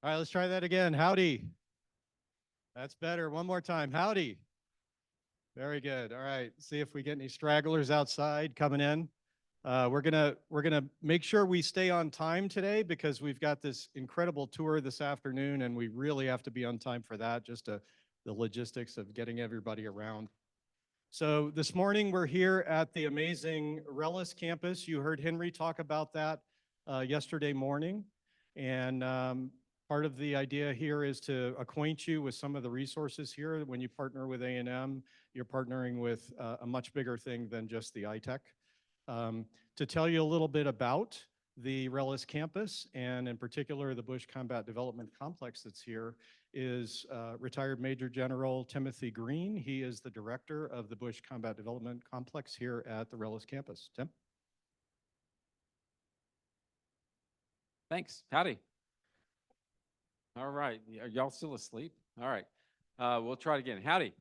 All right, let's try that again. Howdy. That's better. One more time. Howdy. Very good. All right. See if we get any stragglers outside coming in. We're gonna make sure we stay on time today because we've got this incredible tour this afternoon, and we really have to be on time for that. Just the logistics of getting everybody around. So this morning we're here at the amazing Rellis campus. You heard Henry talk about that yesterday morning, and part of the idea here is to acquaint you with some of the resources here. When you partner with A&M, you're partnering with a much bigger thing than just the ITEC. To tell you a little bit about the Rellis campus, and in particular the Bush Combat Development Complex that's here, is retired Major General Timothy Green. He is the director of the Bush Combat Development Complex here at the Rellis campus. Tim? Thanks. Howdy. All right. Are y'all still asleep? All right. We'll try it again. Howdy.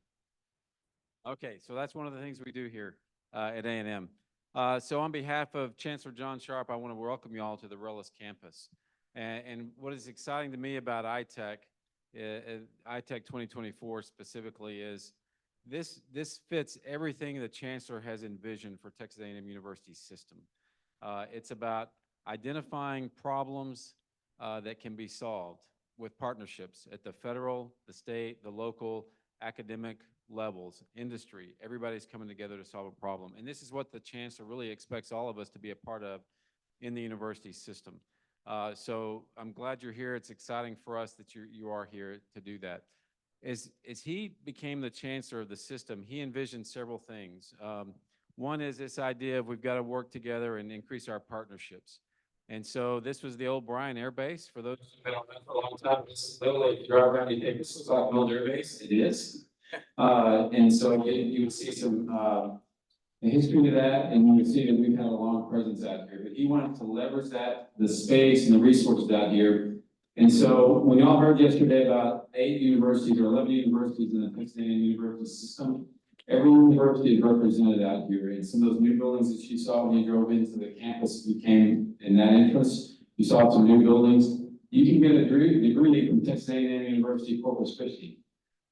Okay, so that's one of the things we do here at A&M. So on behalf of Chancellor John Sharp, I want to welcome you all to the Rellis campus. And what is exciting to me about ITEC, ITEC 2024 specifically, is this fits everything the Chancellor has envisioned for Texas A&M University System. It's about identifying problems that can be solved with partnerships at the federal, the state, the local, academic levels, industry. Everybody's coming together to solve a problem. And this is what the Chancellor really expects all of us to be a part of in the university system. So I'm glad you're here. It's exciting for us that you are here to do that. As he became the Chancellor of the system, he envisioned several things. One is this idea of we've got to work together and increase our partnerships. And so this was the old Bryan Air Base. For those who've been on that for a long time, this is literally, if you drive around, you think this looks like an old air base. It is. And so you would see some history to that, and you would see that we've had a long presence out here. But he wanted to leverage that, the space and the resources out here. And so when y'all heard yesterday about 8 universities or 11 universities in the Texas A&M University System, every university is represented out here. And some of those new buildings that you saw when you drove into the campus, you came in that entrance, you saw some new buildings. You can get a degree from Texas A&M University Corpus Christi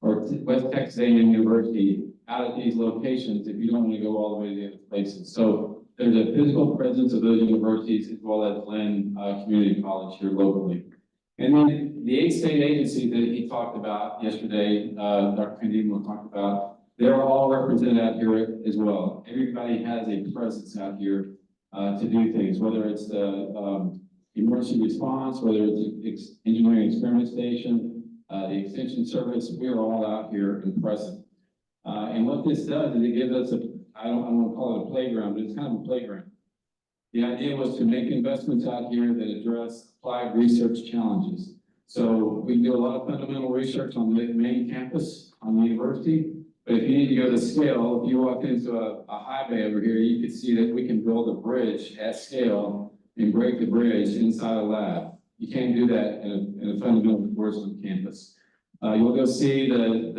or West Texas A&M University out at these locations if you don't want to go all the way to the other places. So there's a physical presence of those universities as well as Glenn Community College here locally. And then the 8 state agencies that he talked about yesterday, Dr. Candimo talked about, they're all represented out here as well. Everybody has a presence out here to do things, whether it's the emergency response, whether it's engineering experiment station, the extension service. We're all out here and present. And what this does is it gives us I don't want to call it a playground, but it's kind of a playground. The idea was to make investments out here that address applied research challenges. So we do a lot of fundamental research on the main campus on the university. But if you need to go to scale, if you walk into a high bay over here, you can see that we can build a bridge at scale and break the bridge inside a lab. You can't do that in a fundamental course on campus. You'll go see the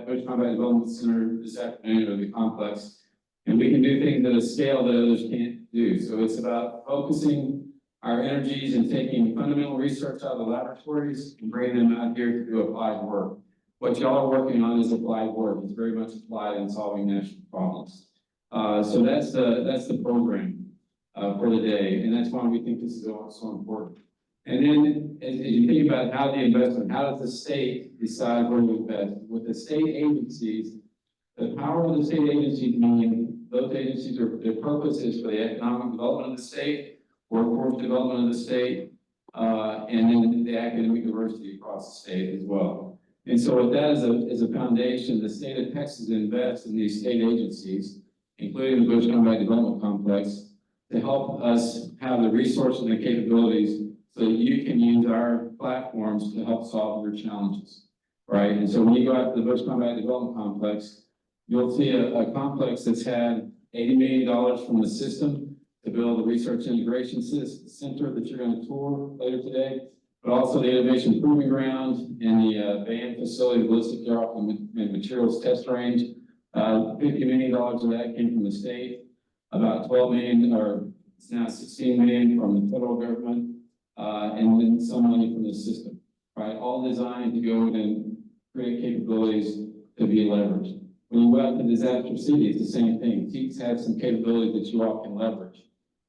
Bush Combat Development Center this afternoon, or the complex, and we can do things at a scale that others can't do. So it's about focusing our energies and taking fundamental research out of the laboratories and bringing them out here to do applied work. What y'all are working on is applied work. It's very much applied in solving national problems. So that's the program for the day, and that's why we think this is so important. And then as you think about how the investment, how does the state decide where to invest? With the state agencies, the power of the state agencies mean those agencies their purpose is for the economic development of the state, workforce development of the state, and then the academic diversity across the state as well. And so with that as a foundation, the state of Texas invests in these state agencies, including the Bush Combat Development Complex, to help us have the resources and the capabilities so that you can use our platforms to help solve your challenges, right? And so when you go out to the Bush Combat Development Complex, you'll see a complex that's had $80 million from the system to build a research integration center that you're going to tour later today, but also the innovation proving ground and the band facility, ballistic aircraft and materials test range. $50 million of that came from the state, about $12 million, or it's now $16 million from the federal government. and then some money from the system, right? All designed to go in and create capabilities to be leveraged. When you go out to disaster city, it's the same thing. TEACs have some capabilities that you all can leverage.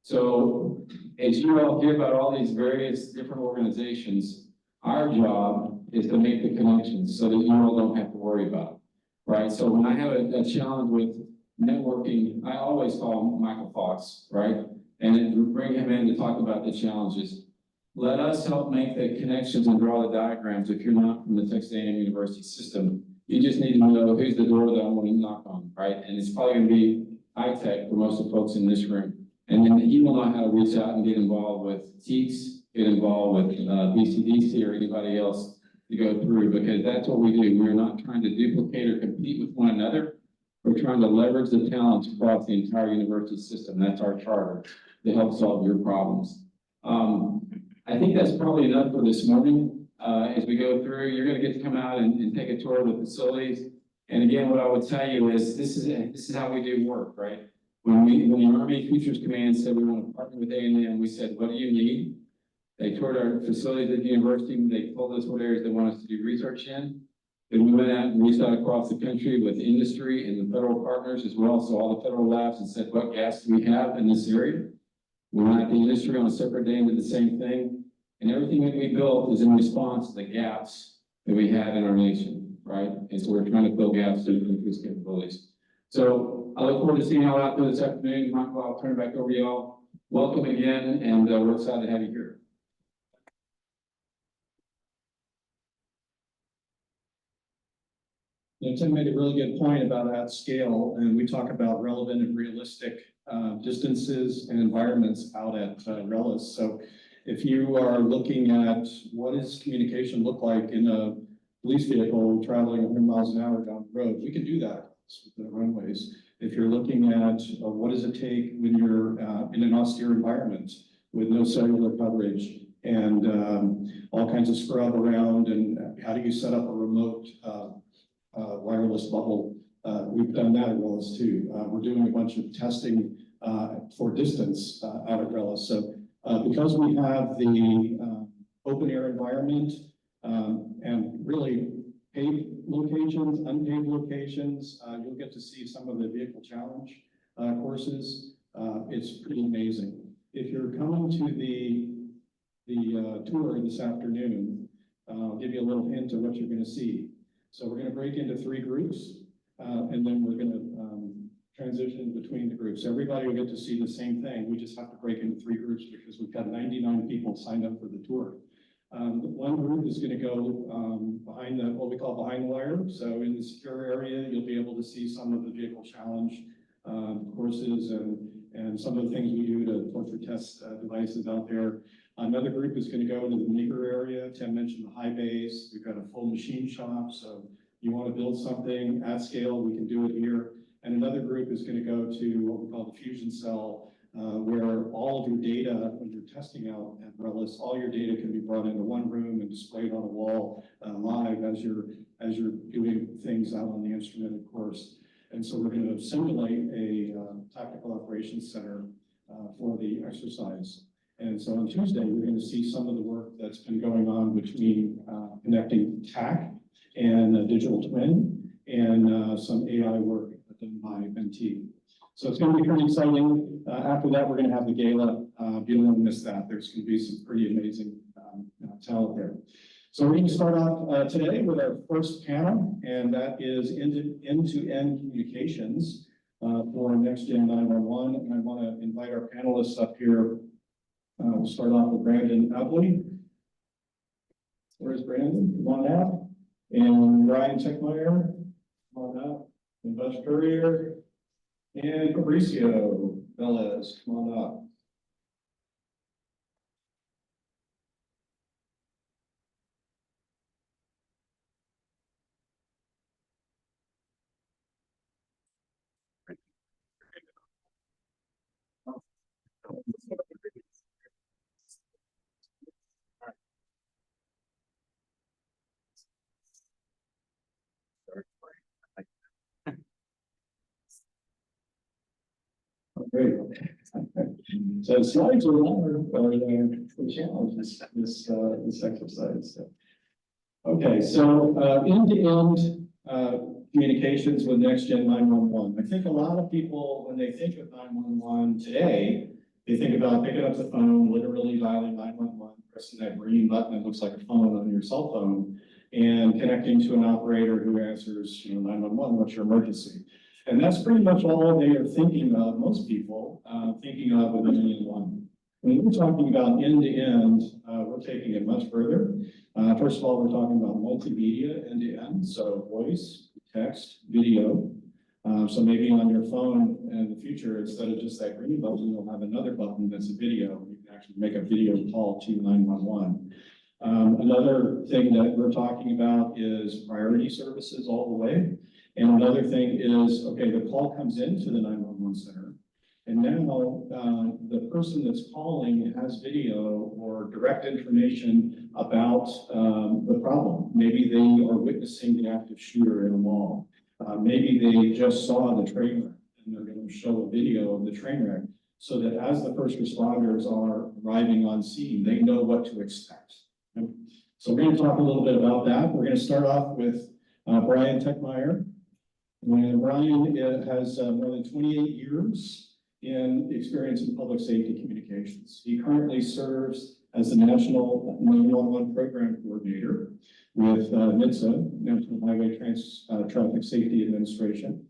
So as you all hear about all these various different organizations, our job is to make the connections so that you all don't have to worry about it, right? So when I have a challenge with networking, I always call Michael Fox, right? And then bring him in to talk about the challenges. Let us help make the connections and draw the diagrams if you're not from the Texas A&M University System. You just need to know who's the door that I'm going to knock on, right? And it's probably going to be ITEC for most of the folks in this room. And then he will know how to reach out and get involved with TEACs, get involved with BCDC or anybody else to go through, because that's what we do. We're not trying to duplicate or compete with one another. We're trying to leverage the talents across the entire university system. That's our charter to help solve your problems. I think that's probably enough for this morning. As we go through, you're going to get to come out and take a tour of the facilities. And again, what I would tell you is this is how we do work, right? When the Army Futures Command said we want to partner with A&M, we said, what do you need? They toured our facilities at the university. They told us what areas they want us to do research in. Then we went out and reached out across the country with industry and the federal partners as well. So all the federal labs and said, what gaps do we have in this area? We went out to the industry on a separate day and did the same thing. And everything that we built is in response to the gaps that we had in our nation, right? And so we're trying to fill gaps to increase capabilities. So I look forward to seeing y'all out there this afternoon. Michael, I'll turn it back over to y'all. Welcome again, and we're excited to have you here. Tim made a really good point about at scale, and we talk about relevant and realistic distances and environments out at RELIS. So if you are looking at what does communication look like in a police vehicle traveling 100 miles an hour down the road, we can do that with the runways. If you're looking at what does it take when you're in an austere environment with no cellular coverage and all kinds of scrub around, and how do you set up a remote wireless bubble? We've done that at RELIS too. We're doing a bunch of testing for distance out at RELIS. So because we have the open air environment and really paved locations, unpaved locations, you'll get to see some of the vehicle challenge courses. It's pretty amazing. If you're coming to the tour this afternoon, I'll give you a little hint of what you're going to see. So we're going to break into 3 groups, and then we're going to transition between the groups. Everybody will get to see the same thing. We just have to break into 3 groups because we've got 99 people signed up for the tour. One group is going to go behind what we call behind the wire. So in the secure area, you'll be able to see some of the vehicle challenge courses and some of the things we do to torture test devices out there. Another group is going to go into the maker area. Tim mentioned the high base. We've got a full machine shop. So you want to build something at scale, we can do it here. And another group is going to go to what we call the fusion cell, where all of your data, when you're testing out at RELIS, all your data can be brought into one room and displayed on a wall live as you're doing things out on the instrumented course. And so we're going to simulate a tactical operations center for the exercise. And so on Tuesday, we're going to see some of the work that's been going on between connecting TAC and a digital twin and some AI work done by MT. So it's going to be pretty exciting. After that, we're going to have the gala. You don't want to miss that. There's going to be some pretty amazing talent there. So we're going to start off today with our first panel, and that is end-to-end communications for NG9 1-1. And I want to invite our panelists up here. We'll start off with Brandon Abley. Where's Brandon? Come on out. And Ryan Checkmeyer. Come on out. And Butch Courier. And Fabricio Velez. Come on up. Great. So slides are the challenge this exercise. So. Okay, so end-to-end communications with next-gen 911. I think a lot of people, when they think of 911 today, they think about picking up the phone, literally dialing 911, pressing that green button that looks like a phone on your cell phone, and connecting to an operator who answers, 911, what's your emergency? And that's pretty much all they are thinking of, most people, thinking of with 911. When we're talking about end-to-end, we're taking it much further. First of all, we're talking about multimedia end-to-end, so voice, text, video. So maybe on your phone in the future, instead of just that green button, you'll have another button that's a video. You can actually make a video call to 911. Another thing that we're talking about is priority services all the way. And another thing is, okay, the call comes into the 911 center. And now the person that's calling has video or direct information about the problem. Maybe they are witnessing the active shooter in a mall. Maybe they just saw the train wreck and they're going to show a video of the train wreck so that as the first responders are arriving on scene, they know what to expect. So we're going to talk a little bit about that. We're going to start off with Brian Techmeyer. And Brian has more than 28 years in experience in public safety communications. He currently serves as the National 911 Program Coordinator with NHTSA, National Highway Traffic Safety Administration,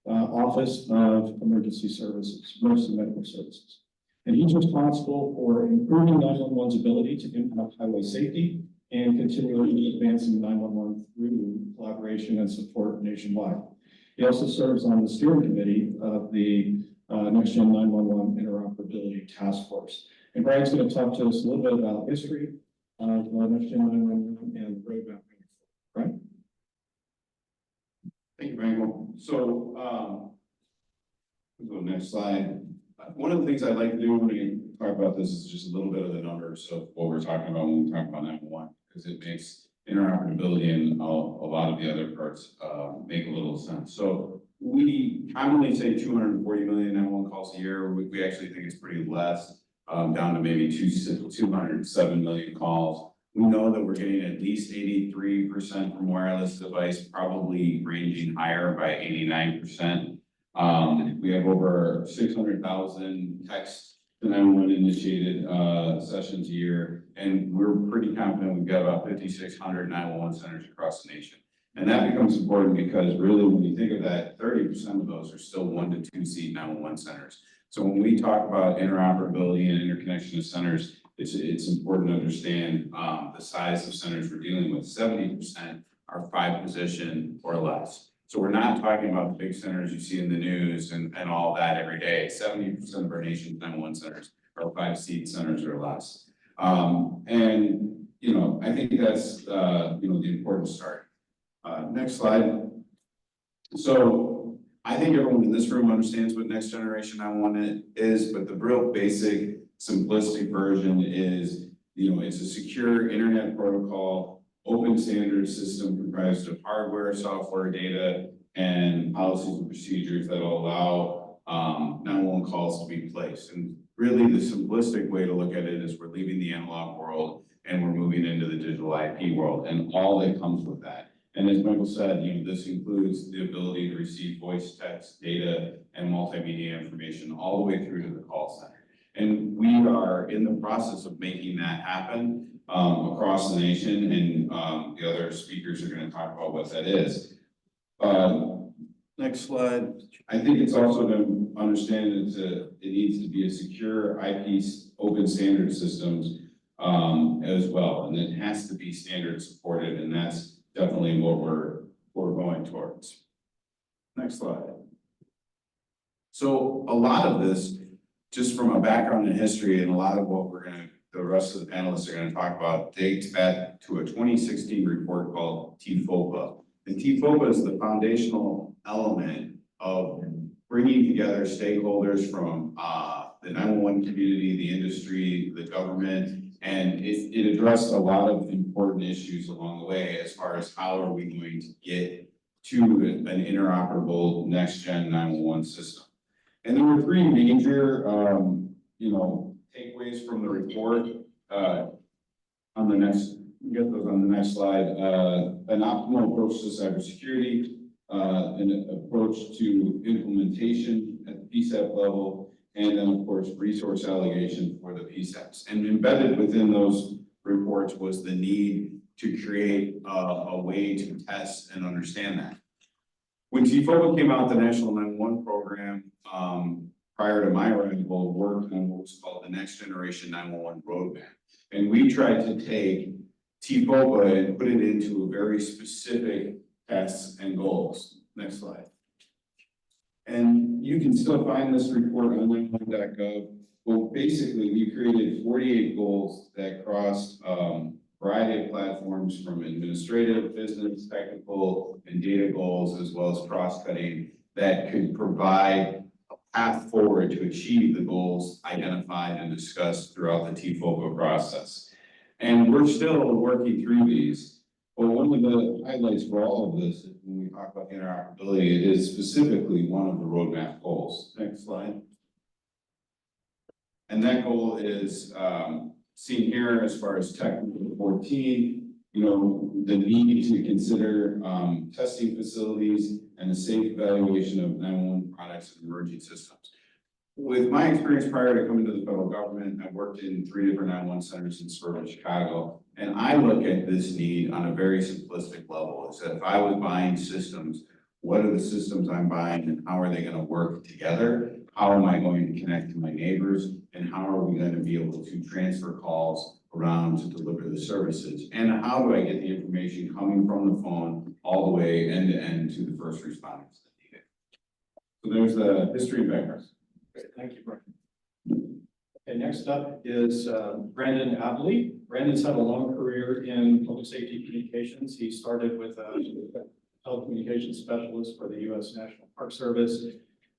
Office of Emergency Services, Emergency Medical Services. And he's responsible for improving 911's ability to impact highway safety and continually advancing 911 through collaboration and support nationwide. He also serves on the steering committee of the Next-Gen 911 Interoperability Task Force. And Brian's going to talk to us a little bit about history of Next-Gen 911 and the roadmap. Right? Thank you, Michael. So, we'll go next slide. One of the things I'd like to do when we talk about this is just a little bit of the numbers of what we're talking about when we talk about 911, because it makes interoperability and a lot of the other parts make a little sense. So we commonly say 240 million 911 calls a year. We actually think it's pretty less, down to maybe 207 million calls. We know that we're getting at least 83% from wireless device, probably ranging higher by 89%. We have over 600,000 text to 911 initiated sessions a year, and we're pretty confident we've got about 5,600 911 centers across the nation. And that becomes important because really when you think of that, 30% of those are still 1 to 2 seat 911 centers. So when we talk about interoperability and interconnection of centers, it's important to understand the size of centers we're dealing with. 70% are 5 position or less. So we're not talking about the big centers you see in the news and all that every day. 70% of our nation's 911 centers are 5 seat centers or less. And, I think that's, the important start. Next slide. So I think everyone in this room understands what next generation 911 is, but the real basic simplistic version is, it's a secure internet protocol, open standard system comprised of hardware, software, data, and policies and procedures that will allow 911 calls to be placed. And really the simplistic way to look at it is we're leaving the analog world and we're moving into the digital IP world and all that comes with that. And as Michael said, this includes the ability to receive voice, text, data, and multimedia information all the way through to the call center. And we are in the process of making that happen across the nation, and the other speakers are going to talk about what that is. Next slide. I think it's also to understand that it needs to be a secure IP open standard systems as well, and it has to be standard supported, and that's definitely what we're going towards. Next slide. So a lot of this, just from a background in history, and a lot of what the rest of the panelists are going to talk about, dates back to a 2016 report called TFOPA. And TFOPA is the foundational element of bringing together stakeholders from the 911 community, the industry, the government, and it addressed a lot of important issues along the way as far as how are we going to get to an interoperable next-gen 911 system. And there were 3 major takeaways from the report, on the next, get those on the next slide, an optimal approach to cybersecurity, an approach to implementation at the PSAP level, and then of course, resource allocation for the PSAPs. And embedded within those reports was the need to create a way to test and understand that. When TFOA came out, the National 911 program, prior to my arrival, worked on what was called the Next Generation 911 Roadmap. And we tried to take TFOA and put it into a very specific tests and goals. Next slide. And you can still find this report on 911.gov. Well, basically, we created 48 goals that crossed a variety of platforms, from administrative, business, technical, and data goals, as well as cross-cutting, that could provide a path forward to achieve the goals identified and discussed throughout the TFOA process. And we're still working through these. But one of the highlights for all of this, when we talk about interoperability, it is specifically one of the roadmap goals. Next slide. And that goal is seen here as far as technical 14, the need to consider testing facilities and a safe evaluation of 911 products and emerging systems. With my experience prior to coming to the federal government, I worked in 3 different 911 centers in suburban Chicago. And I look at this need on a very simplistic level. Is that if I was buying systems, what are the systems I'm buying and how are they going to work together? How am I going to connect to my neighbors? And how are we going to be able to transfer calls around to deliver the services? And how do I get the information coming from the phone all the way end to end to the first responders that need it? So there's the history and background. Great, thank you, Brian. Okay, next up is Brandon Adley. Brandon's had a long career in public safety communications. He started with a telecommunications specialist for the U.S. National Park Service.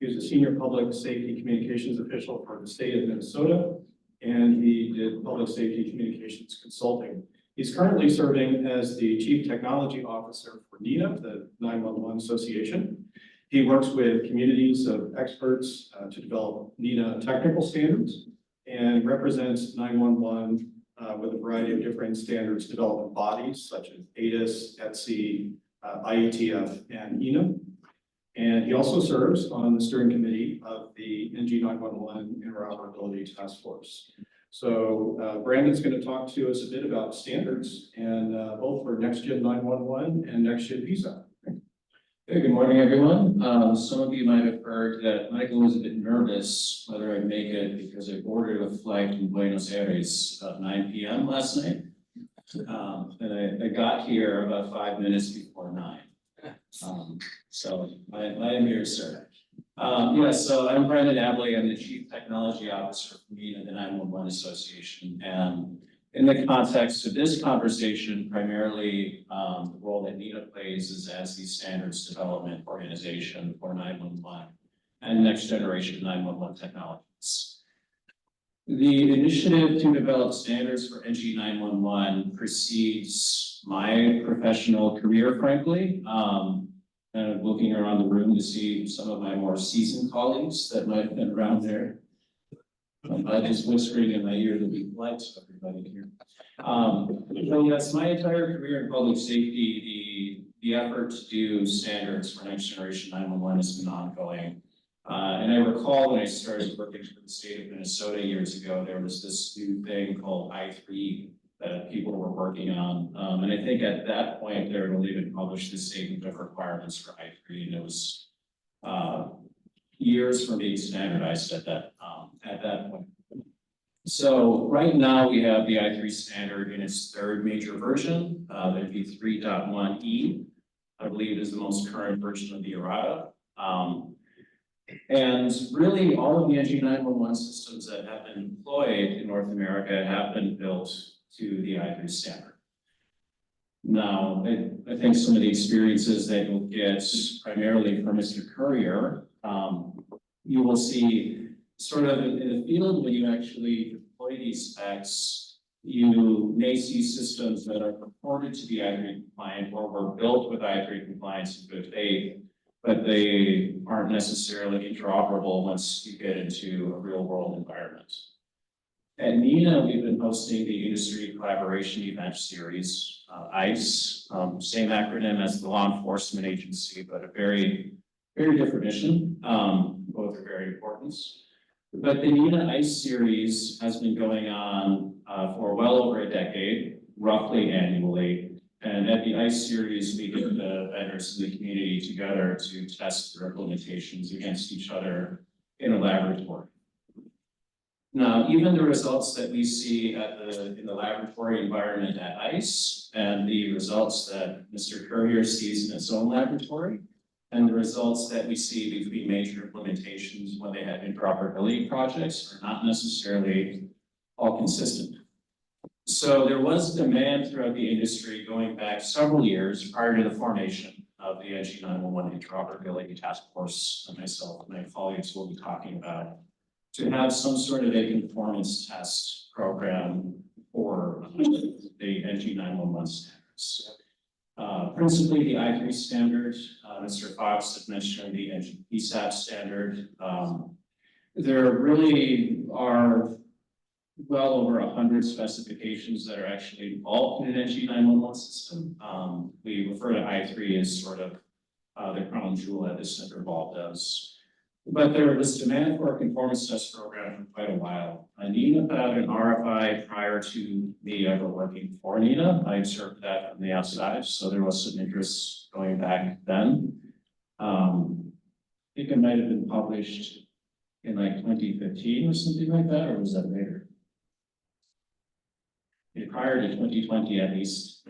He was a senior public safety communications official for the state of Minnesota, and he did public safety communications consulting. He's currently serving as the Chief Technology Officer for NENA, the 911 Association. He works with communities of experts to develop NENA technical standards and represents 911 with a variety of different standards development bodies such as ATIS, ETSI, IETF, and ENA. And he also serves on the steering committee of the NG9-1-1 Interoperability Task Force. So Brandon's going to talk to us a bit about standards, and both for Next Gen 911 and Next Gen PSAP. Hey, good morning, everyone. Some of you might have heard that Michael was a bit nervous whether I'd make it because I ordered a flight from Buenos Aires at 9 p.m. last night. And I got here about 5 minutes before 9. So I am here, sir. So I'm Brandon Adley. I'm the Chief Technology Officer for NENA, the 911 Association. And in the context of this conversation, primarily the role that NENA plays is as the standards development organization for 911 and next generation 911 technologies. The initiative to develop standards for NG9-1-1 precedes my professional career, frankly. Kind of looking around the room to see some of my more seasoned colleagues that might have been around there. I'm just whispering in my ear to be polite to everybody here. So yes, my entire career in public safety, the effort to do standards for next generation 911 has been ongoing. And I recall when I started working for the state of Minnesota years ago, there was this new thing called I3 that people were working on. And I think at that point, they had even published the statement of requirements for I3, and it was years from being standardized at that point. So right now we have the I3 standard in its 3rd major version. That'd be 3.1E, I believe is the most current version of the errata. And really all of the NG9-1-1 systems that have been deployed in North America have been built to the I3 standard. Now, I think some of the experiences that you'll get primarily from Mr. Courier, you will see sort of in the field when you actually deploy these specs, you may see systems that are purported to be I3 compliant or were built with I3 compliance in good faith, but they aren't necessarily interoperable once you get into a real world environment. At NENA, we've been hosting the Industry Collaboration Event Series, ICE, same acronym as the law enforcement agency, but a very different mission. Both are very important. But the NENA ICE series has been going on for well over a decade, roughly annually. And at the ICE series, we get the vendors in the community together to test their implementations against each other in a laboratory. Now, even the results that we see in the laboratory environment at ICE and the results that Mr. Courier sees in his own laboratory and the results that we see between major implementations when they have interoperability projects are not necessarily all consistent. So there was demand throughout the industry going back several years prior to the formation of the NG9-1-1 Interoperability Task Force that myself and my colleagues will be talking about, to have some sort of a conformance test program for the NG9-1-1 standards. Principally the I3 standard, Mr. Fox had mentioned the NG-PSAP standard. There really are well over 100 specifications that are actually involved in an NG9-1-1 system. We refer to I3 as sort of the crown jewel that this Interop does. But there was demand for a conformance test program for quite a while. NENA put out an RFI prior to me ever working for NENA. I observed that from the outside, so there was some interest going back then. I think it might have been published in like 2015 or something like that, or was that later? Prior to 2020 at least.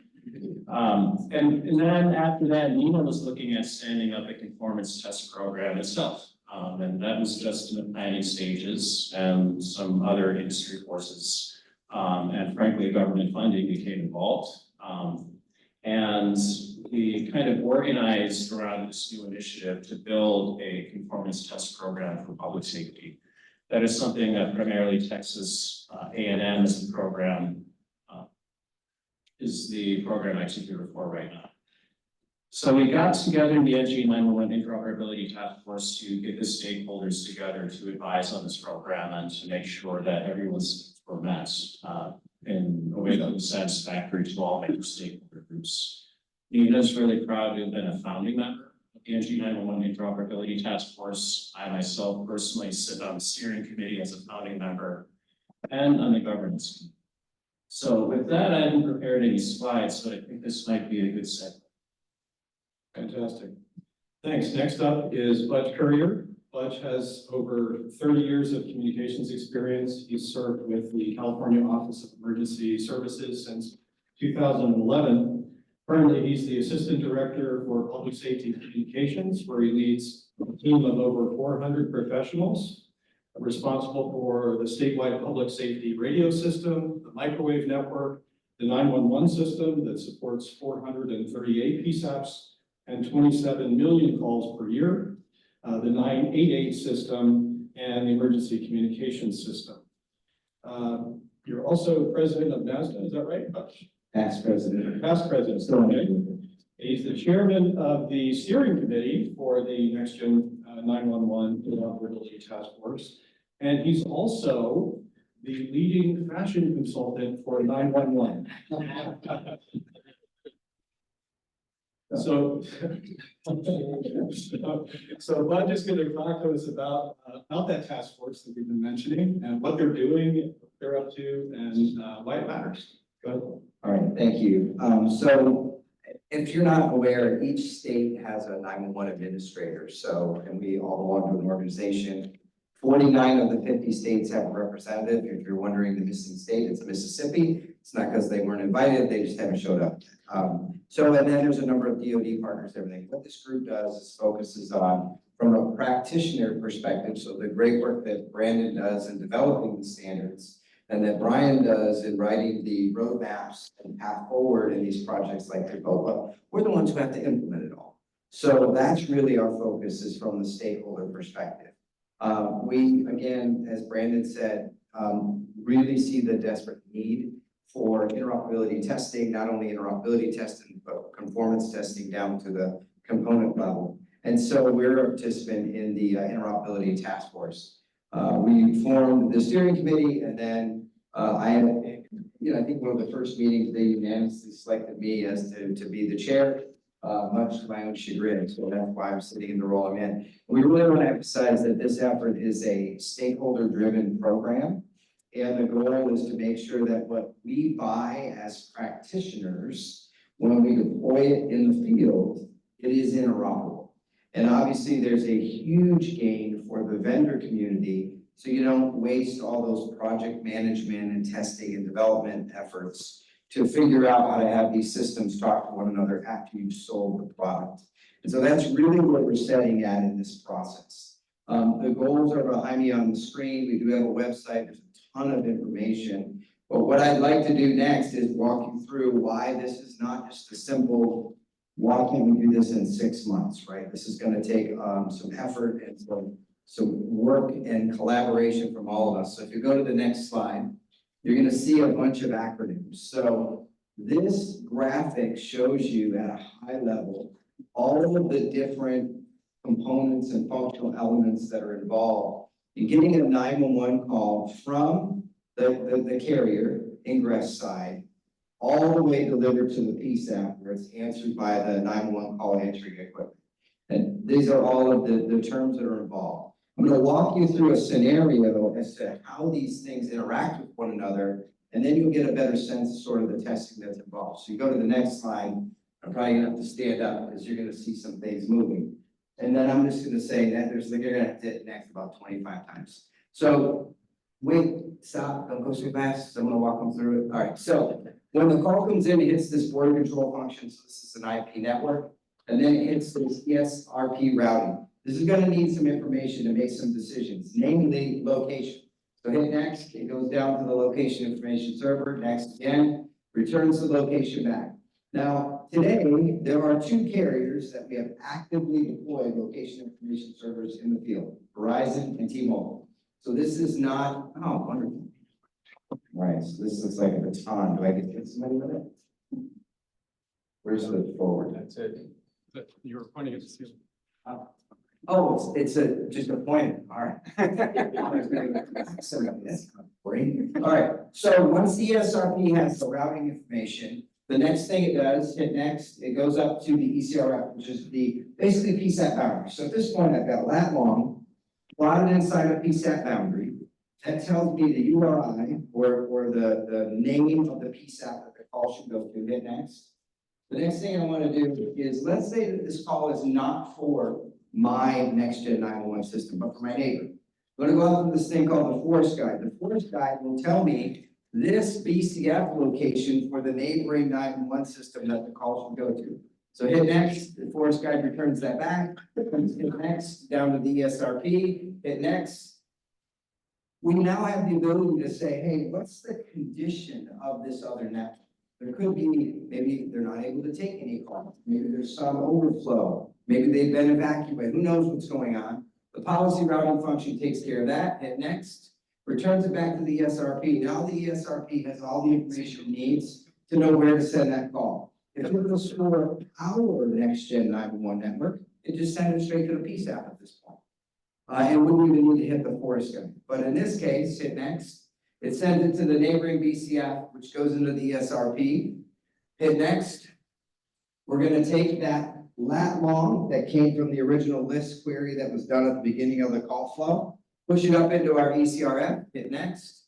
And then after that, NENA was looking at standing up a conformance test program itself. And that was just in the planning stages, and some other industry forces and frankly, government funding became involved. And we kind of organized around this new initiative to build a conformance test program for public safety. That is something that primarily Texas A&M is the program executor for right now. So we got together in the NG9-1-1 Interoperability Task Force to get the stakeholders together to advise on this program and to make sure that everyone's needs were met in a way that was satisfactory to all major stakeholder groups. NENA is really proud to have been a founding member of the NG9-1-1 Interoperability Task Force. I myself personally sit on the steering committee as a founding member and on the governance committee. So with that, I haven't prepared any slides, but I think this might be a good segue. Fantastic. Thanks. Next up is Budge Courier. Budge has over 30 years of communications experience. He's served with the California Office of Emergency Services since 2011. Currently, he's the Assistant Director for Public Safety Communications, where he leads a team of over 400 professionals responsible for the statewide public safety radio system, the microwave network, the 911 system that supports 438 PSAPs and 27 million calls per year, the 988 system, and the emergency communications system. You're also president of NASDA, is that right, Budge? Past president. Past president, so okay. He's the chairman of the steering committee for the Next Gen 911 Interoperability Task Force. And he's also the leading fashion consultant for 911. So Budge is going to talk to us about that task force that we've been mentioning and what they're doing, what they're up to, and why it matters. Go ahead. All right, thank you. So if you're not aware, each state has a 911 administrator. So, and we all belong to an organization. 49 of the 50 states have a representative. If you're wondering the missing state, it's Mississippi. It's not because they weren't invited, they just haven't showed up. And then there's a number of DoD partners, everything. What this group does is focuses on, from a practitioner perspective, so the great work that Brandon does in developing the standards, and that Brian does in writing the roadmaps and path forward in these projects like TAMUS, we're the ones who have to implement it all. So that's really our focus, is from the stakeholder perspective. We, again, as Brandon said, really see the desperate need for interoperability testing, not only interoperability testing, but conformance testing down to the component level. And so we're a participant in the Interoperability Task Force. We formed the steering committee, and then I think one of the first meetings, they unanimously selected me as to be the chair, much to my own chagrin. So that's why I'm sitting in the role I'm in. We really want to emphasize that this effort is a stakeholder-driven program. And the goal is to make sure that what we buy as practitioners, when we deploy it in the field, it is interoperable. And obviously, there's a huge gain for the vendor community, so you don't waste all those project management and testing and development efforts to figure out how to have these systems talk to one another after you've sold the product. And so that's really what we're setting at in this process. The goals are behind me on the screen. We do have a website. There's a ton of information. But what I'd like to do next is walk you through why this is not just a simple, why can't we do this in 6 months, right? This is going to take some effort and some work and collaboration from all of us. So if you go to the next slide, you're going to see a bunch of acronyms. So this graphic shows you at a high level all of the different components and functional elements that are involved in getting a 911 call from the carrier ingress side all the way delivered to the PSAP where it's answered by the 911 call answering equipment. And these are all of the terms that are involved. I'm going to walk you through a scenario as to how these things interact with one another, and then you'll get a better sense of sort of the testing that's involved. So you go to the next slide. I'm probably going to have to stand up because you're going to see some things moving. And then I'm just going to say that you're going to have to hit next about 25 times. So wait, stop, don't go so fast. I'm going to walk them through it. All right, so when the call comes in, it hits this border control function. So this is an IP network, and then it hits this ESRP routing. This is going to need some information to make some decisions, namely location. So hit next, it goes down to the location information server. Next again, returns the location back. Now, today, there are 2 carriers that we have actively deployed location information servers in the field, Verizon and T-Mobile. So this is not, oh, wonderful. All right, so this looks like a baton. Do I get to hit somebody with it? Where's the forward? That's it. You were pointing at the ceiling. Oh, it's just a point. All right. All right, so once the ESRP has the routing information, the next thing it does, hit next, it goes up to the ECRF, which is basically PSAP boundary. So at this point, I've got lat long plotted inside a PSAP boundary. That tells me the URI or the name of the PSAP that the call should go to. Hit next. The next thing I want to do is, let's say that this call is not for my next-gen 911 system, but for my neighbor. I'm going to go out to this thing called the forest guide. The forest guide will tell me this BCF location for the neighboring 911 system that the call should go to. So hit next, the forest guide returns that back. Hit next, down to the ESRP, hit next. We now have the ability to say, hey, what's the condition of this other network? There could be, maybe they're not able to take any calls. Maybe there's some overflow. Maybe they've been evacuated. Who knows what's going on? The policy routing function takes care of that. Hit next, returns it back to the ESRP. Now the ESRP has all the information it needs to know where to send that call. If it was for our next-gen 911 network, it just sends it straight to the PSAP at this point. It wouldn't even need to hit the forest guide. But in this case, hit next. It sends it to the neighboring BCF, which goes into the ESRP. Hit next. We're going to take that lat long that came from the original list query that was done at the beginning of the call flow, push it up into our ECRF, hit next.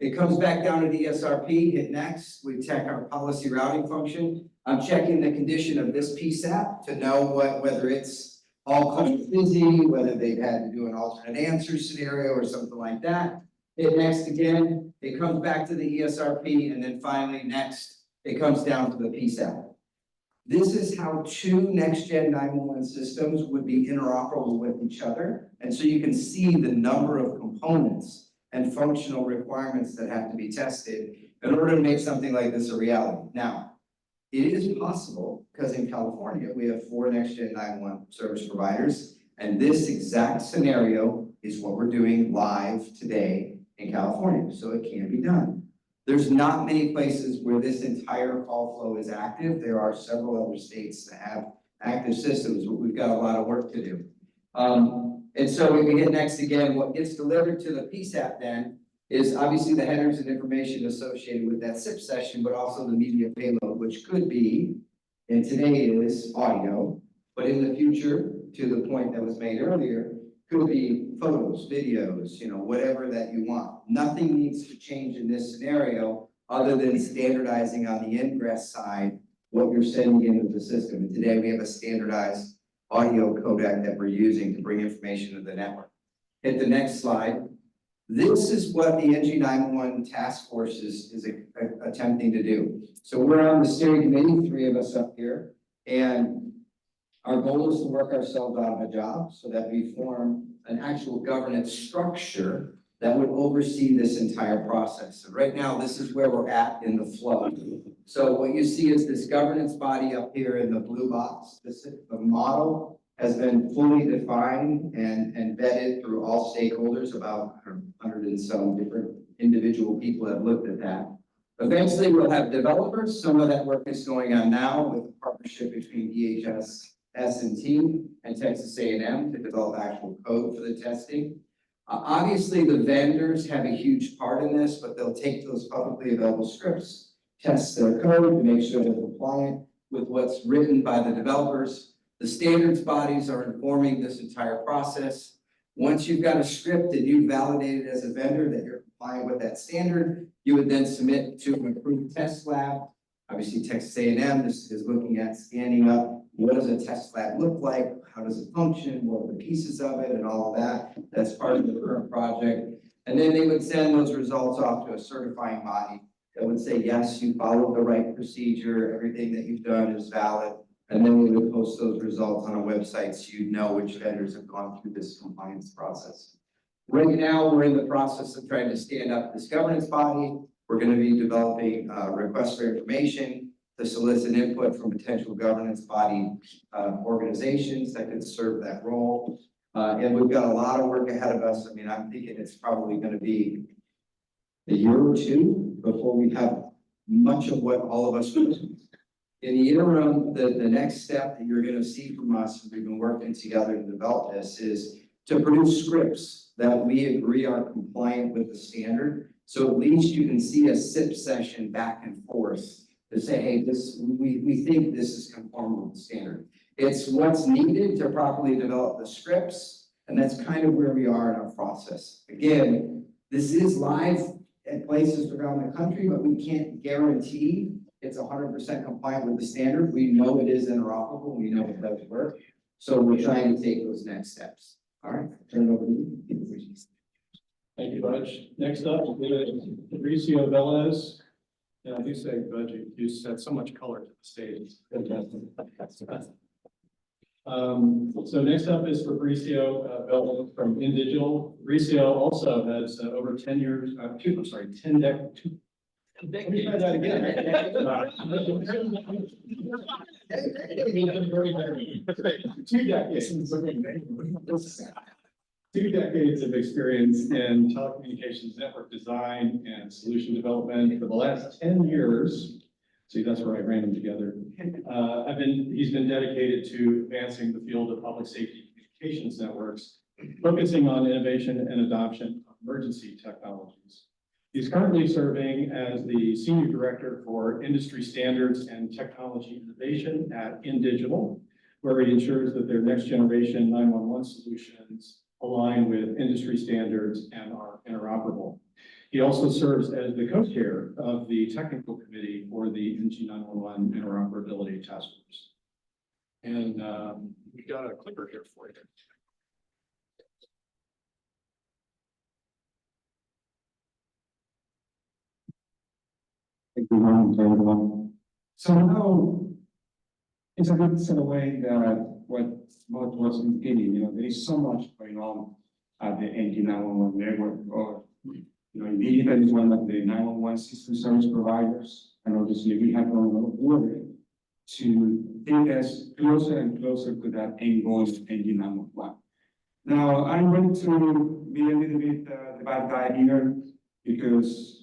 It comes back down to the ESRP, hit next. We check our policy routing function. I'm checking the condition of this PSAP to know whether it's all kind of busy, whether they've had to do an alternate answer scenario or something like that. Hit next again, it comes back to the ESRP, and then finally next, it comes down to the PSAP. This is how 2 next-gen 911 systems would be interoperable with each other. And so you can see the number of components and functional requirements that have to be tested in order to make something like this a reality. Now, it is possible because in California, we have 4 next-gen 911 service providers, and this exact scenario is what we're doing live today in California, so it can be done. There's not many places where this entire call flow is active. There are several other states that have active systems, but we've got a lot of work to do. And so when we hit next again, what gets delivered to the PSAP then is obviously the headers and information associated with that SIP session, but also the media payload, which could be, and today is audio, but in the future, to the point that was made earlier, could be photos, videos, whatever that you want. Nothing needs to change in this scenario other than standardizing on the ingress side what you're sending into the system. And today we have a standardized audio codec that we're using to bring information to the network. Hit the next slide. This is what the NG9-1-1 task force is attempting to do. So we're on the steering committee, 3 of us up here, and our goal is to work ourselves out of a job so that we form an actual governance structure that would oversee this entire process. So right now, this is where we're at in the flow. So what you see is this governance body up here in the blue box. The model has been fully defined and vetted through all stakeholders. About 100 and some different individual people have looked at that. Eventually, we'll have developers. Some of that work is going on now with a partnership between DHS, S&T, and Texas A&M to develop actual code for the testing. Obviously, the vendors have a huge part in this, but they'll take those publicly available scripts, test their code to make sure they're compliant with what's written by the developers. The standards bodies are informing this entire process. Once you've got a script and you validate it as a vendor that you're compliant with that standard, you would then submit to an approved test lab. Obviously, Texas A&M is looking at scanning up what does a test lab look like, how does it function, what are the pieces of it, and all of that. That's part of the current project. And then they would send those results off to a certifying body that would say, yes, you followed the right procedure, everything that you've done is valid. And then we would post those results on a website so you know which vendors have gone through this compliance process. Right now, we're in the process of trying to stand up this governance body. We're going to be developing requests for information to solicit input from potential governance body organizations that could serve that role. And we've got a lot of work ahead of us. I mean, I'm thinking it's probably going to be a year or two before we have much of what all of us want. In the interim, the next step that you're going to see from us, and we've been working together to develop this, is to produce scripts that we agree are compliant with the standard. So at least you can see a SIP session back and forth to say, hey, we think this is conform with the standard. It's what's needed to properly develop the scripts, and that's kind of where we are in our process. Again, this is live at places around the country, but we can't guarantee it's 100% compliant with the standard. We know it is interoperable. We know it does work. So we're trying to take those next steps. All right, turn it over to you. Thank you, Budge. Next up, Fabricio Velez. And I do say, Budge, you just had so much color to the stage. So next up is Fabricio Velez from InDigital. Fabricio also has over 10 years, 10 decades. Let me try that again. 2 decades. 2 decades of experience in telecommunications network design and solution development. For the last 10 years, see, that's where I ran them together. He's been dedicated to advancing the field of public safety communications networks, focusing on innovation and adoption of emergency technologies. He's currently serving as the Senior Director for Industry Standards and Technology Innovation at InDigital, where he ensures that their next generation 911 solutions align with industry standards and are interoperable. He also serves as the co-chair of the technical committee for the NG9-1-1 Interoperability Task Force. And we got a clicker here for you. Good morning to everyone. So now it's a good segue that what was indicating, there is so much going on at the NG9-1-1 network, or ITEC is one of the 911 system service providers, and obviously we have gone a lot of work to take us closer and closer to that end goal of NG9-1-1. Now I'm going to be a little bit the bad guy here because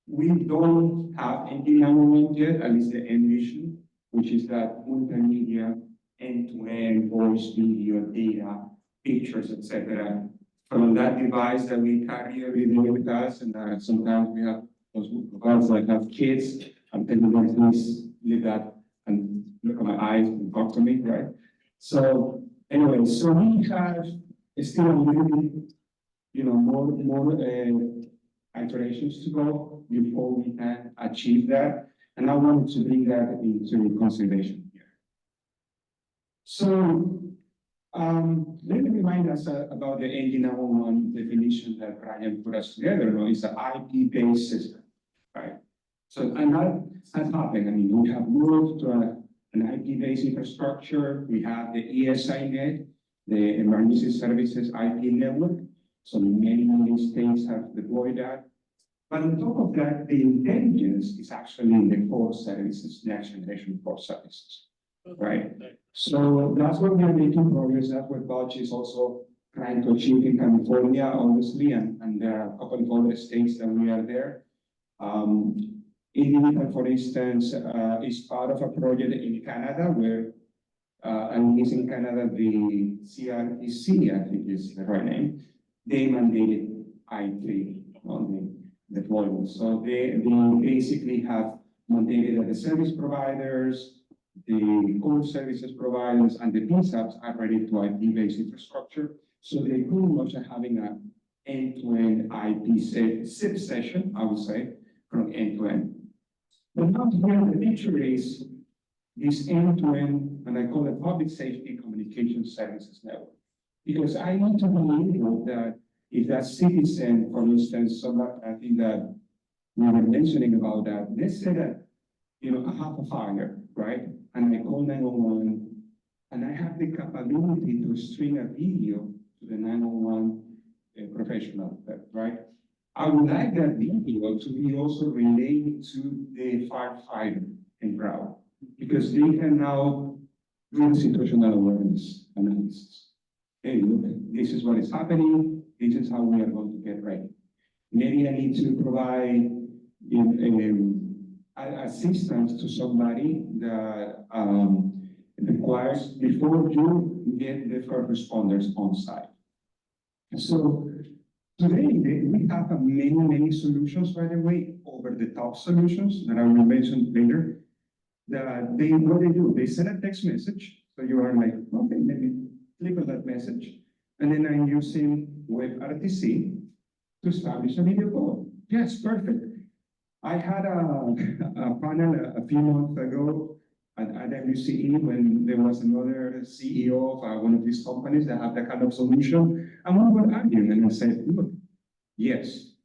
we don't have NG9-1-1 yet, and it's the end mission, which is that multimedia end-to-end voice, video, data, pictures, etc. from that device that we carry every day with us. And sometimes we have those ones that have kids, and then them, please leave that and look at my eyes and talk to me, right? So anyway, so we have still a little bit, more iterations to go before we can achieve that. And I wanted to bring that into consideration here. So let me remind us about the NG9-1-1 definition that Brian put us together. It's an IP-based system, right? So, and that's happened. I mean, we have moved to an IP-based infrastructure. We have the ESINet, the Emergency Services IP network. So many states have deployed that. But on top of that, the intelligence is actually in the core services, next generation core services, right? So that's what we are making progress. That's what Bosch is also trying to achieve in California, obviously, and there are a couple of other states that we are there. ITEC, for instance, is part of a project in Canada where, and it's in Canada, the CRTC, I think is the right name, they mandated I3 on the deployment. So they basically have mandated that the service providers, the core services providers, and the PSAPs are ready to IP-based infrastructure. So they pretty much are having an end-to-end IP SIP session, I would say, from end to end. But now here the picture is this end-to-end, and I call it public safety communication services network. Because I want to be able that if that citizen, for instance, somebody, I think that we were mentioning about that, let's say that, I have a fire, right? And I call 911, and I have the capability to string a video to the 911 professional, right? I would like that video to be also relayed to the firefighter in route, because they can now do situational awareness analysis. Hey, look, this is what is happening. This is how we are going to get ready. Maybe I need to provide assistance to somebody that requires before you get the first responders on site. So today we have many solutions, by the way, over the top solutions that I will mention later. That what they do, they send a text message. So you are like, okay, maybe click on that message. And then I'm using WebRTC to establish a video call. Yes, perfect. I had a panel a few months ago at WCE when there was another CEO of one of these companies that had that kind of solution. And we were arguing, and I said, look, yes,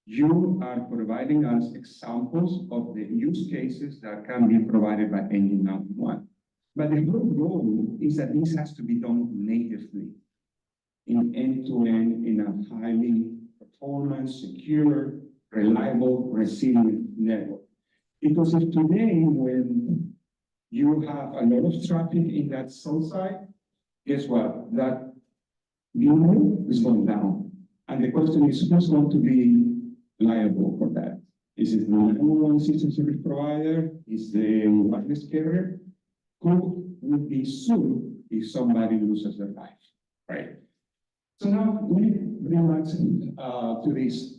you are providing us examples of the use cases that can be provided by NG9-1. But the whole goal is that this has to be done natively in end-to-end in a highly performance, secure, reliable, resilient network. Because if today, when you have a lot of traffic in that cell site, guess what? That video is going down. And the question is, who's going to be liable for that? Is it the 911 system service provider? Is the wireless carrier? Who would be sued if somebody loses their life, right? So now let me bring back to this.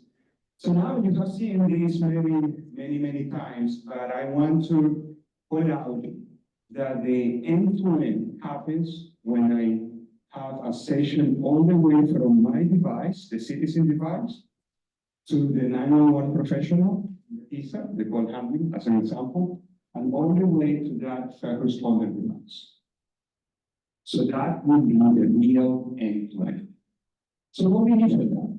So now you have seen this many times, but I want to point out that the end-to-end happens when I have a session all the way from my device, the citizen device, to the 911 professional, ISA, the call handling, as an example, and all the way to that first responder device. So that would be the real end-to-end. So what we need for that?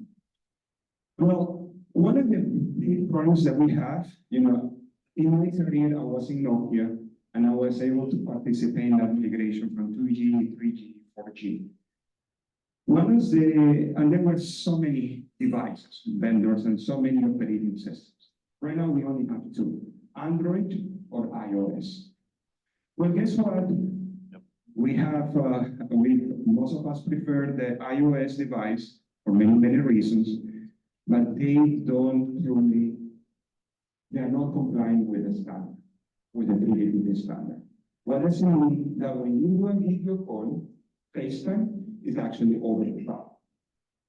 Well, one of the big problems that we have, in my career, I was in Nokia, and I was able to participate in that migration from 2G, 3G, 4G. And there were so many devices, vendors, and so many operating systems. Right now, we only have two, Android or iOS. Well, guess what? We have, most of us prefer the iOS device for many reasons, but they are not complying with the standard, with the 3GPP standard. What does it mean? That when you do a video call, FaceTime is actually over the cloud.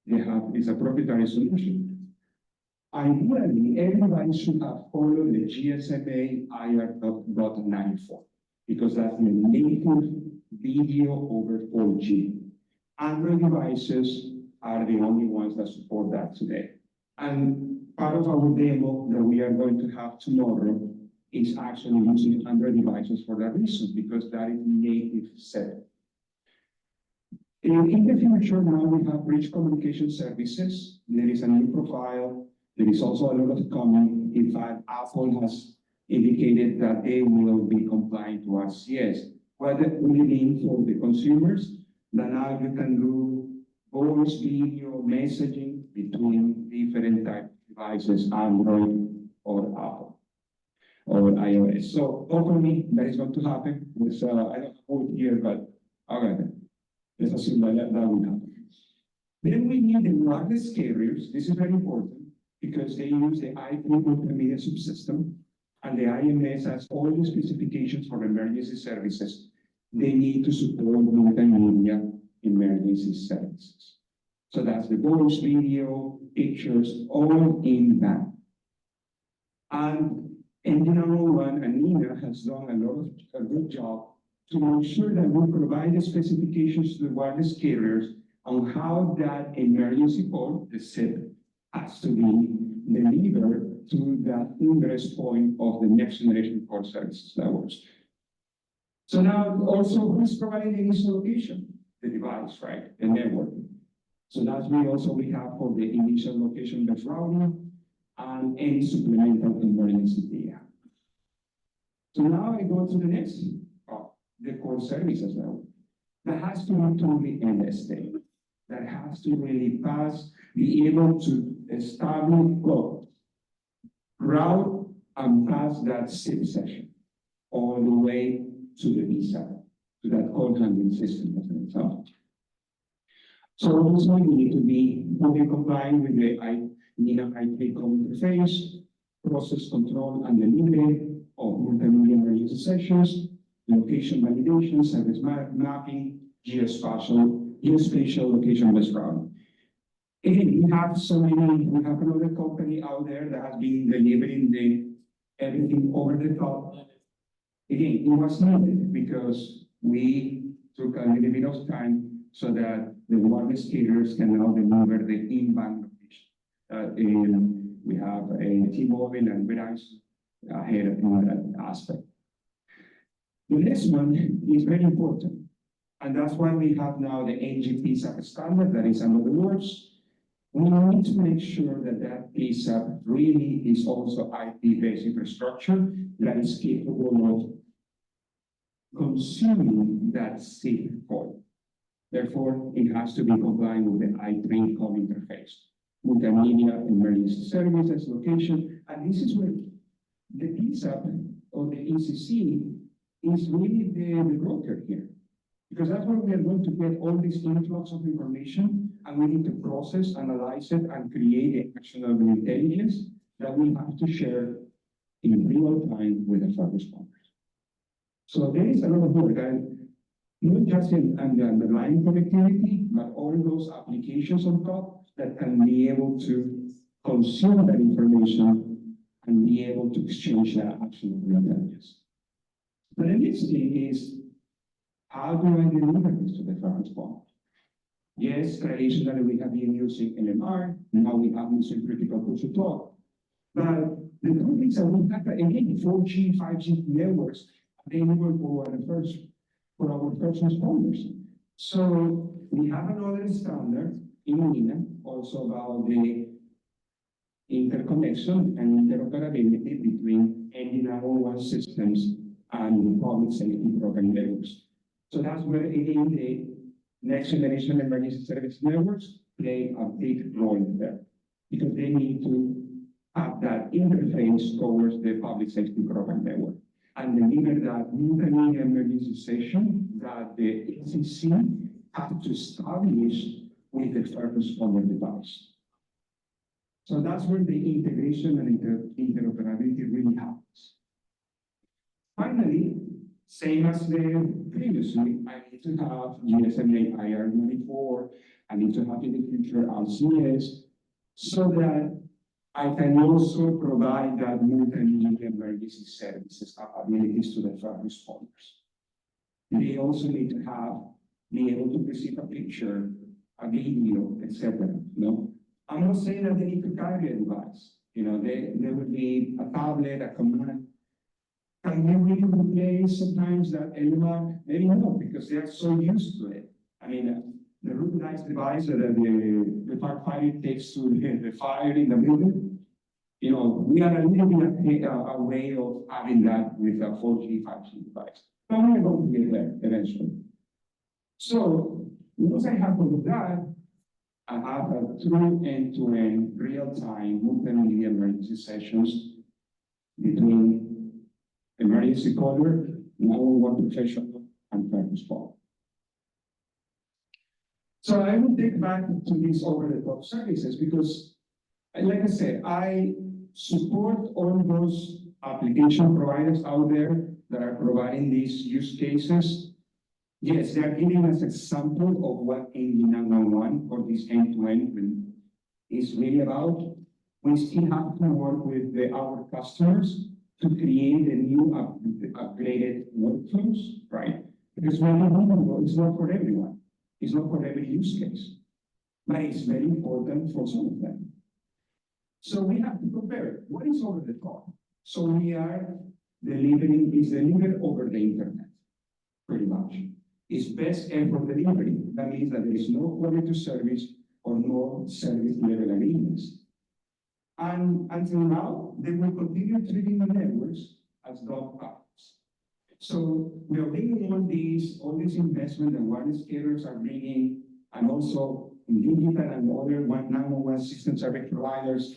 It's a proprietary solution. Ideally, everybody should have followed the GSMA IR.94 because that's the native video over 4G. Android devices are the only ones that support that today. And part of our demo that we are going to have tomorrow is actually using Android devices for that reason, because that is native set. In the future, now we have rich communication services. There is a new profile. There is also a lot of coming. In fact, Apple has indicated that they will be compliant to RCS. What that will mean for the consumers, that now you can do voice, video, messaging between different type of devices, Android or Apple or iOS. So hopefully that is going to happen. With, I don't know here, but okay, let's assume that will happen. Then we need the wireless carriers. This is very important because they use the IP multimedia subsystem, and the IMS has all the specifications for emergency services. They need to support multimedia emergency services. So that's the voice, video, pictures, all in that. And NG9-1-1 and Nina has done a good job to make sure that we provide the specifications to the wireless carriers on how that emergency call, the SIP, has to be delivered to that ingress point of the next generation call services networks. So now also who's providing the initial location? The device, right? The network. So that's we have for the initial location-based routing and any supplemental emergency data. So now I go to the next part, the core services network. That has to be totally end-state. That has to really be able to establish, route and pass that SIP session all the way to the vSAT, to that call handling system as an example. So also we need to be fully compliant with the NINA ITEC interface, process control and delivery of multimedia emergency sessions, location validation, service mapping, geospatial location-based routing. Again, we have another company out there that has been delivering everything over the top. Again, it was needed because we took a little bit of time so that the wireless carriers can now deliver the inbound location. We have a T-Mobile and Verizon ahead in that aspect. The next one is very important, and that's why we have now the NG-PSAP standard that is under the works. We need to make sure that that PSAP really is also IP-based infrastructure that is capable of consuming that SIP call. Therefore, it has to be compliant with the I3 call interface, multimedia emergency services location, and this is where the PSAP or the ECC is really the broker here, because that's where we are going to get all this influx of information, and we need to process, analyze it, and create actionable intelligence that we have to share in real time with the first responders. So there is a lot of work, and not just in the underlying connectivity, but all those applications on top that can be able to consume that information and be able to exchange that actionable intelligence. But the next thing is, how do I deliver this to the first responder? Yes, traditionally we have been using LMR, now we have using critical push-to-talk. But the truth is that we have, again, 4G, 5G networks available for our first responders. So we have another standard in NINA, also about the interconnection and interoperability between NG9-1-1 systems and the public safety program networks. So that's where, again, the next generation emergency service networks play a big role there, because they need to have that interface towards the public safety program network and deliver that multimedia emergency session that the ECC have to establish with the first responder device. So that's where the integration and interoperability really happens. Finally, same as the previously, I need to have GSMA IR94, I need to have in the future RCS, so that I can also provide that multimedia emergency services capabilities to the first responders. They also need to be able to receive a picture, a video, etc. No, I'm not saying that they need to carry a device. There would be a tablet, a command. Can we really replace sometimes that element? Maybe not, because they are so used to it. I mean, the routinized device that the firefighter takes to the fire in the building, we are a little bit away of having that with a 4G, 5G device. But we're going to get there eventually. So, once I have all of that, I have a true end-to-end, real-time, multimedia emergency sessions between emergency caller, 911 professional, and first responder. So I will take back to these over-the-top services because, like I said, I support all those application providers out there that are providing these use cases. Yes, they are giving us a sample of what NG9-1-1 or this end-to-end is really about. We still have to work with our customers to create a new upgraded workflows, right? Because it's not for everyone. It's not for every use case, but it's very important for some of them. So we have to compare what is over the top. So we are delivered over the internet, pretty much. It's best effort delivery. That means that there is no quality service or no service level agreements. And until now, they will continue treating the networks as dog parks. So we are bringing all this investment that wireless carriers are bringing, and also in digital and other 911 system service providers.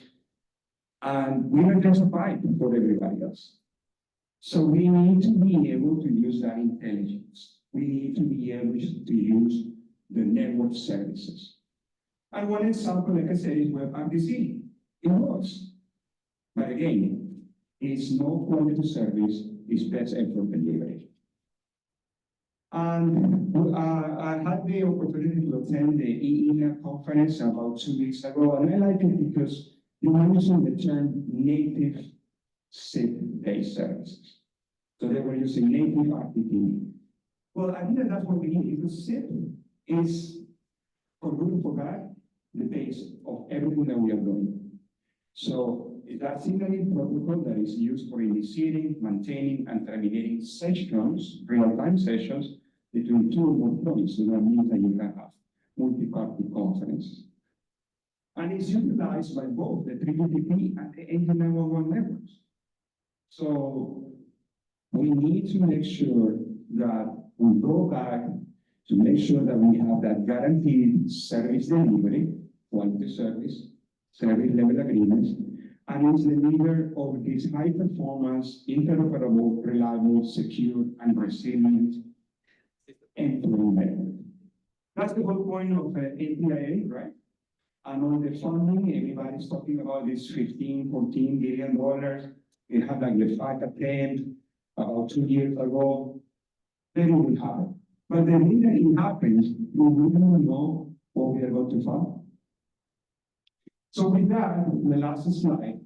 And we are justified for everybody else. So we need to be able to use that intelligence. We need to be able to use the network services. And one example, like I said, is WebRTC. It works. But again, it's no quality service, it's best effort delivery. And I had the opportunity to attend the EENA conference about 2 weeks ago, and I like it because you were using the term native SIP-based services. So they were using native RTP. Well, I think that's what we need, because SIP is, for good or for bad, the base of everything that we are doing. So that signaling protocol that is used for initiating, maintaining, and terminating sessions, real-time sessions, between two or more points. So that means that you can have multi-party conferences. And it's utilized by both the 3GPP and the NG9-1-1 networks. So we need to make sure that we go back to make sure that we have that guaranteed service delivery, quality service level agreements, and it's the leader of this high performance, interoperable, reliable, secure, and resilient end-to-end network. That's the whole point of NTIA, right? And on the funding, everybody's talking about this $15, $14 billion. We had like the FAC attempt about 2 years ago. Then it will happen. But the minute it happens, we don't know what we are going to fund. So with that, the last slide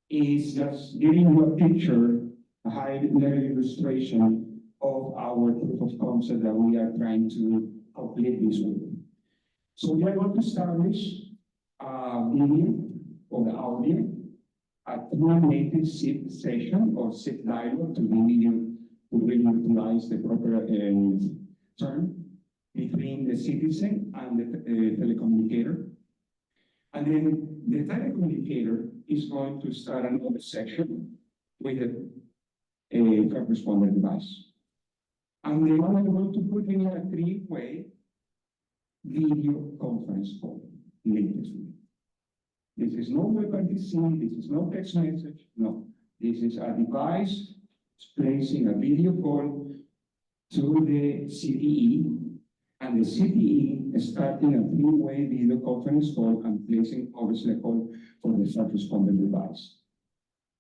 is just giving you a picture, a high-level illustration of our proof of concept that we are trying to complete this week. So we are going to establish a video or the audio, a true native SIP session or SIP dialogue to really utilize the proper term between the citizen and the telecommunicator. And then the telecommunicator is going to start another section with a first responder device. And then I'm going to put in a three-way video conference call natively. This is no WebRTC, this is no text message, no. This is a device placing a video call to the CTE, and the CTE is starting a three-way video conference call and placing obviously a call for the first responder device.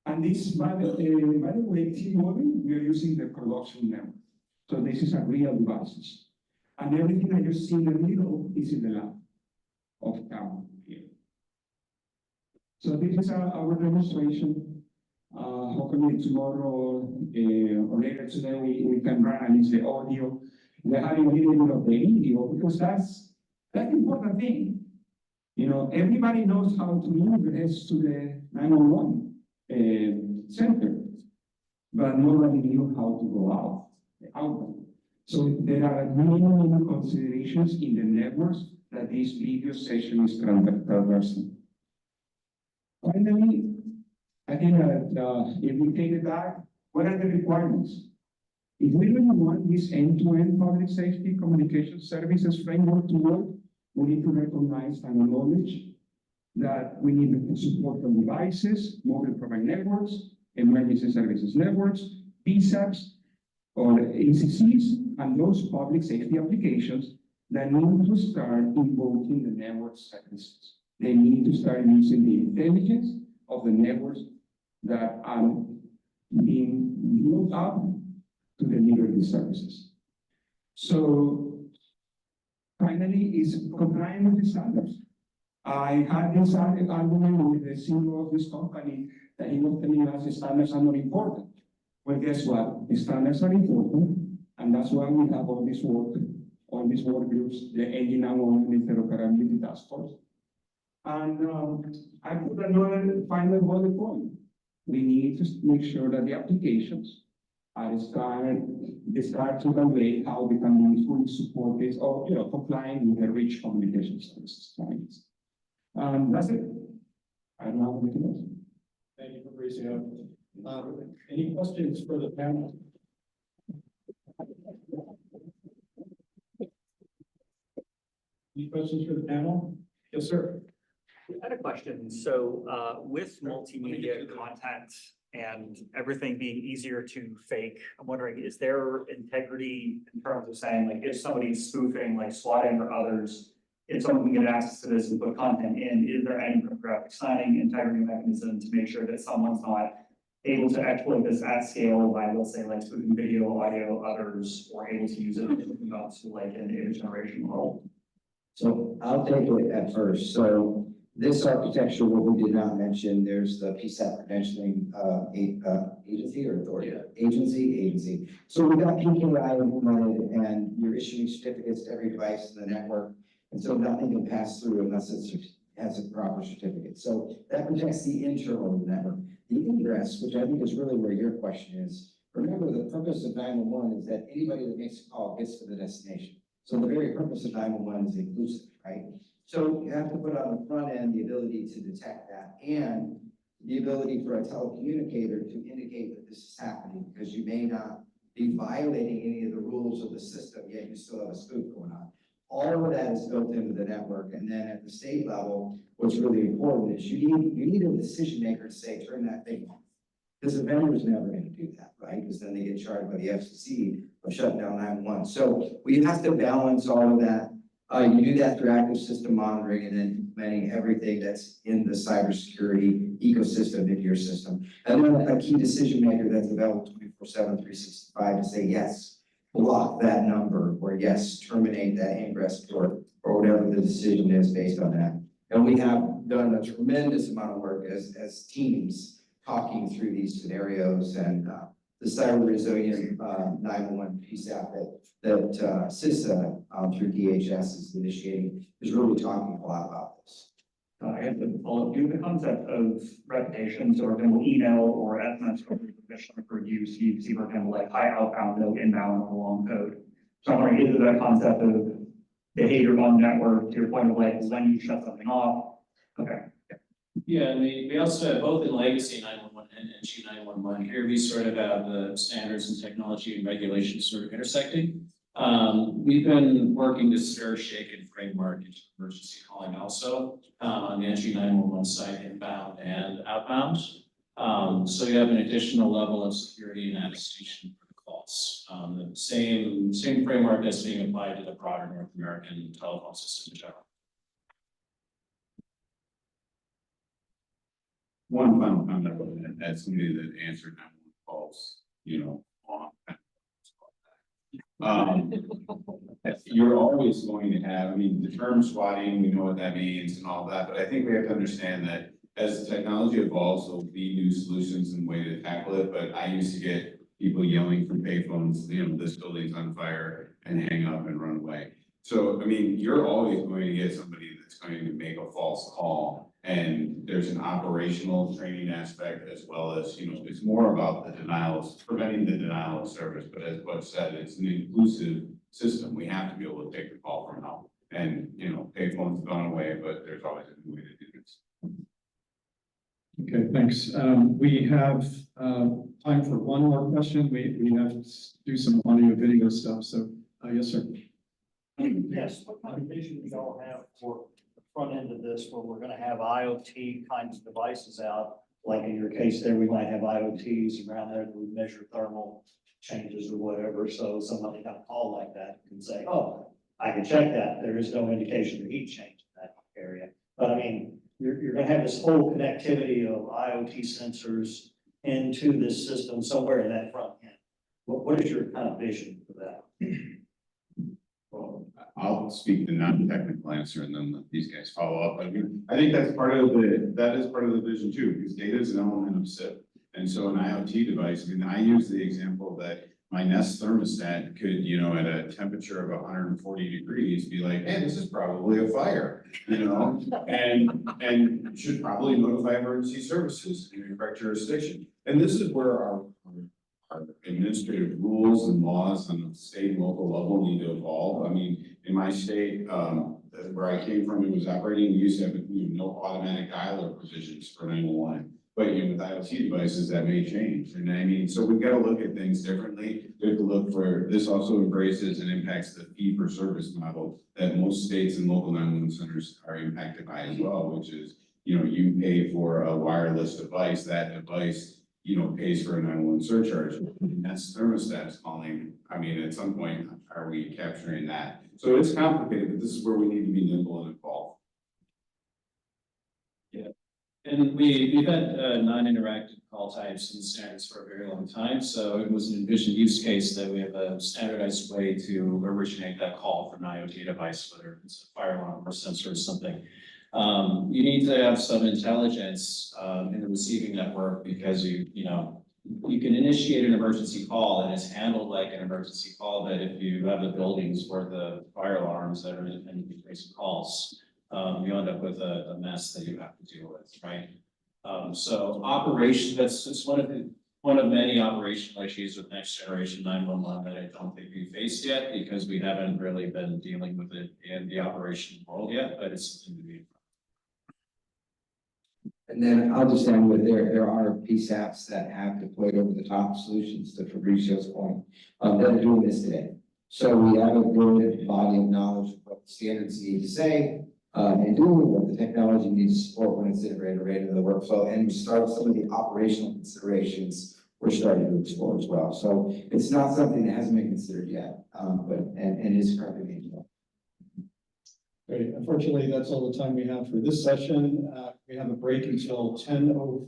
And this, by the way, T-Mobile, we are using the production network. So this is a real devices. And everything that you see in the middle is in the lab of TAMU here. So this is our demonstration. Hopefully tomorrow or later today we can run the audio. We're having a little bit of the video because that's the important thing. You know, everybody knows how to move to the 911 center, but nobody knew how to go out. So there are many considerations in the networks that this video session is traversing. Finally, I think that if we take it back, what are the requirements? If we really want this end-to-end public safety communication services framework to work, we need to recognize and acknowledge that we need support from devices, mobile provide networks, emergency services networks, PSAPs, or ACCs, and those public safety applications that need to start invoking the network services. They need to start using the intelligence of the networks that are being built up to deliver these services. So finally, is complying with the standards. I had this argument with the CEO of this company that he was telling us the standards are not important. Well, guess what? The standards are important, and that's why we have all this work groups, the NG9-1-1 Interoperability Task Force. And I put another final bullet point. We need to make sure that the applications start to evaluate how they can be fully supported or complying with the rich communication services clients. That's it. I don't have anything else. Thank you, Fabricio. Any questions for the panel? Any questions for the panel? Yes, sir. I had a question. So with multimedia content and everything being easier to fake, I'm wondering, is there integrity in terms of saying, like, if somebody's spoofing, like swatting for others, if someone can get access to this and put content in, is there any cryptographic signing integrity mechanism to make sure that someone's not able to exploit this at scale by, let's say, like spoofing video, audio, others, or able to use it to like an image generation model? So I'll take it at first. So this architecture, what we did not mention, there's the PSAP credentialing agency or authority? Agency. So we got PKI implemented and you're issuing certificates to every device in the network. And so nothing can pass through unless it has a proper certificate. So that protects the internal of the network. The ingress, which I think is really where your question is, remember the purpose of 911 is that anybody that makes a call gets to the destination. So the very purpose of 911 is inclusive, right? So you have to put on the front end the ability to detect that and the ability for a telecommunicator to indicate that this is happening because you may not be violating any of the rules of the system, yet you still have a spoof going on. All of that is built into the network. And then at the state level, what's really important is you need a decision maker to say, turn that thing on. Because the vendor is never going to do that, right? Because then they get charged by the FCC of shutting down 911. So we have to balance all of that. You do that through active system monitoring and then implementing everything that's in the cybersecurity ecosystem into your system. And then a key decision maker that's available 24/7, 365 to say, yes, block that number, or yes, terminate that ingress port, or whatever the decision is based on that. And we have done a tremendous amount of work as teams talking through these scenarios and the cyber resilient 911 PSAP that CISA through DHS is initiating is really talking a lot about this. I have to follow up. Do the concept of reputation, so for example, email or SMS for use, you see, for example, like high outbound, no inbound on a long code. So I'm wondering, is it that concept of behavior on network to your point of like when you shut something off? Okay. Yeah, and we also have both in legacy 911 and NG9-1-1. Here we sort of have the standards and technology and regulations sort of intersecting. We've been working to stir, shake, and framework into emergency calling also on the NG9-1-1 side, inbound and outbound. So you have an additional level of security and attestation for the calls. The same framework that's being applied to the broader North American telephone system in general. One final comment, as somebody that answered 911 calls, on. You're always going to have, the term swatting, we know what that means and all that, but I think we have to understand that as technology evolves, there'll be new solutions and way to tackle it, but I used to get people yelling from payphones, this building's on fire, and hang up and run away. So, you're always going to get somebody that's going to make a false call, and there's an operational training aspect as well as, it's more about preventing the denial of service, but as Butch said, it's an inclusive system. We have to be able to take the call from help. And, payphones have gone away, but there's always a new way to do this. Okay, thanks. We have time for one more question. We have to do some audio video stuff. So, yes, sir. Yes, what kind of vision do y'all have for the front end of this, where we're gonna have IoT kinds of devices out? Like in your case there, we might have IoTs around there that would measure thermal changes or whatever. So somebody got a call like that can say, oh, I can check that. There is no indication of heat change in that area. But you're gonna have this whole connectivity of IoT sensors into this system somewhere in that front end. What is your kind of vision for that? Well, I'll speak the non-technical answer and then let these guys follow up. I think that is part of the vision too, because data is an element of SIP. And so an IoT device, I use the example that my Nest thermostat could, at a temperature of 140 degrees, be like, hey, this is probably a fire, and should probably notify emergency services in the correct jurisdiction. And this is where our administrative rules and laws on the state and local level need to evolve. In my state, where I came from, it was operating, we used to have no automatic dialer provisions for 911. But with IoT devices, that may change. And so we've got to look at things differently. We have to look for, this also embraces and impacts the fee for service model that most states and local 911 centers are impacted by as well, which is, you pay for a wireless device, that device pays for a 911 surcharge. And that's thermostats calling. At some point, are we capturing that? So it's complicated, but this is where we need to be nimble and involved. Yeah. And we've had non-interactive call types and standards for a very long time. So it was an envisioned use case that we have a standardized way to originate that call from an IoT device, whether it's a fire alarm or sensor or something. You need to have some intelligence in the receiving network, because you can initiate an emergency call and it's handled like an emergency call. But if you have the buildings where the fire alarms that are in case of calls, you end up with a mess that you have to deal with, right? So operation, it's one of many operational issues with next generation 911 that I don't think we've faced yet, because we haven't really been dealing with it in the operation world yet, but it's something to be. And then I'll just end with there are PSAPs that have deployed over the top solutions, to Fabrizio's point, that are doing this today. So we have a good body of knowledge of what the standards need to say, and doing what the technology needs to support when it's integrated right into the workflow. And we start some of the operational considerations we're starting to explore as well. So it's not something that hasn't been considered yet, but is currently being developed. Great. Unfortunately, that's all the time we have for this session. We have a break until 10:05.